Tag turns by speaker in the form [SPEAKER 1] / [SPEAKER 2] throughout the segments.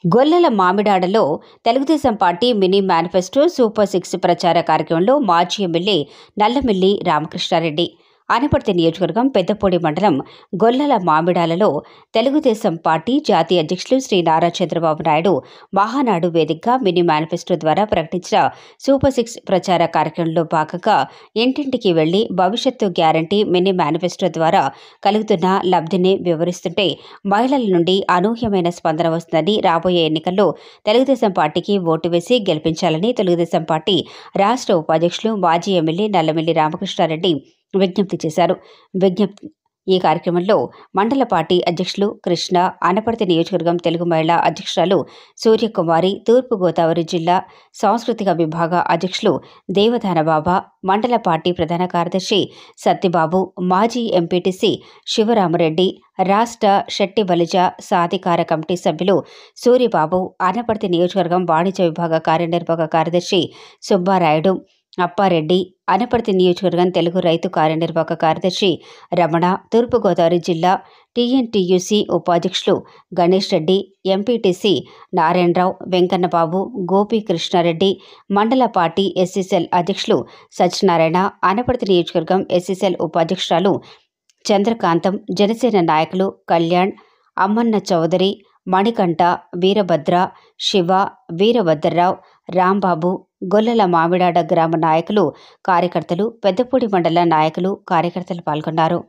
[SPEAKER 1] గొల్లల మామిడాడలో Telugu Desam party mini manifesto super 6 ప్రచార కార్యక్రమంలో మాజీ ఎమ్మెల్యే నల్లమిల్లి రామకృష్ణారెడ్డి అనపర్తి నియోజకవర్గం పెద్దపూడి మండలం గొల్లల మామిడాలలో తెలుగుదేశం పార్టీ జాతీయ అధ్యక్షులు శ్రీ నారా చంద్రబాబు నాయుడు మహానాడు వేదికగా మినీ మేనిఫెస్టో ద్వారా ప్రకటించిన సూపర్ 6 ప్రచార కార్యక్రమంలో భాగంగా ఇంటింటికి వెళ్లి భవిష్యత్తు గ్యారంటీ మినీ మేనిఫెస్టో ద్వారా కలుగుతున్న లబ్ధిని వివరిస్తుంటే మహిళల నుండి అనూహ్యమైన స్పందన వస్తుందని, రాబోయే ఎన్నికల్లో తెలుగుదేశం పార్టీకి ఓటు వేసి గెలిపించాలని తెలుగుదేశం పార్టీ రాష్ట్ర ఉపాధ్యక్షులు మాజీ ఎమ్మెల్యే నల్లమిల్లి రామకృష్ణారెడ్డి విజ్ఞప్తి చేశారు. ఈ కార్యక్రమంలో మండల పార్టీ అధ్యక్షులు కృష్ణ, అనపర్తి నియోజకవర్గం తెలుగు మహిళా అధ్యక్షురాలు సూర్యకుమారి, తూర్పుగోదావరి జిల్లా సాంస్కృతిక విభాగ అధ్యక్షులు దేవదాన బాబా, మండల పార్టీ ప్రధాన కార్యదర్శి సత్యబాబు, మాజీ ఎంపీటీసీ శివరామరెడ్డి, రాష్ట్ర శెట్టి బలిజ సాధికార కమిటీ సభ్యులు సూరిబాబు, అనపర్తి నియోజకవర్గం వాణిజ్య విభాగ కార్యనిర్వాహక కార్యదర్శి సుబ్బారాయుడు, అప్పారెడ్డి, అనపర్తి నియోజకవర్గం తెలుగు రైతు కార్యనిర్వాహక కార్యదర్శి రమణ, తూర్పుగోదావరి జిల్లా టీఎన్టీయూసీ ఉపాధ్యక్షులు గణేష్ రెడ్డి, ఎంపీటీసీ నారాయణరావు, వెంకన్నబాబు, గోపీకృష్ణారెడ్డి, మండల పార్టీ ఎస్సీసెల్ అధ్యక్షులు సత్యనారాయణ, అనపర్తి నియోజకవర్గం ఎస్సీసెల్ ఉపాధ్యక్షురాలు చంద్రకాంతం, జనసేన నాయకులు కళ్యాణ్, అమ్మన్న చౌదరి, మణికంఠ, వీరభద్ర, శివ, వీరభద్రరావు, రాంబాబు, గొల్లల మామిడాడ గ్రామ నాయకులు, కార్యకర్తలు, పెద్దపూడి మండల నాయకులు, కార్యకర్తలు పాల్గొన్నారు.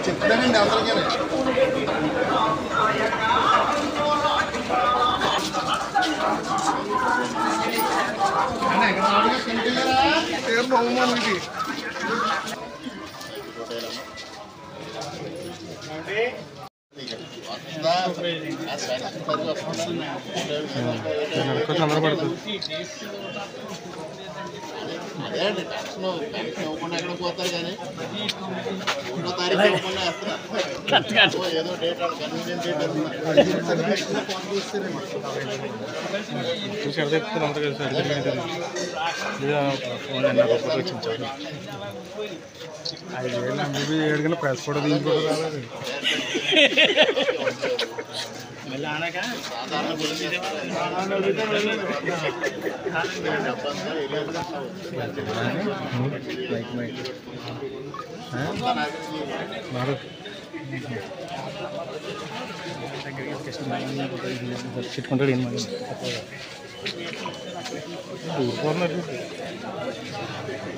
[SPEAKER 2] చెప్తానండి అవసరం అదే అండి టెన్షన్ ఇవ్వకుండా ఎక్కడ పోతారు కానీ 1వ తారీఖు ఇవ్వకుండా వేస్తున్నారు. ఏదో డేట్ కన్వీనియంట్ డేట్
[SPEAKER 3] ఏడుగా ప్రెస్ కూడా తీసుకోవడం చిట్టుకుంటాడు ఏం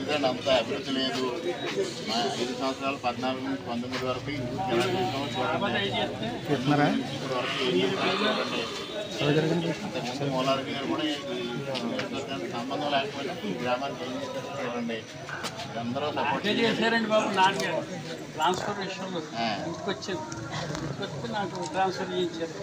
[SPEAKER 2] ఇదండి అంత అభివృద్ధి లేదు. 5 సంవత్సరాలు 14 నుంచి 19 వరకు
[SPEAKER 3] చెప్తున్నారా
[SPEAKER 2] అంతకుముందు మూలారెడ్డి గారు కూడా సంబంధం లేకపోయినా ఈ గ్రామానికి ఏం చూడండి. అందరూ సపోర్ట్
[SPEAKER 4] చేశారండి బాబు. నాకు ట్రాన్స్ఫర్ విషయంలో ఇంటికి వచ్చి నాకు ట్రాన్స్ఫర్ చేయించారు.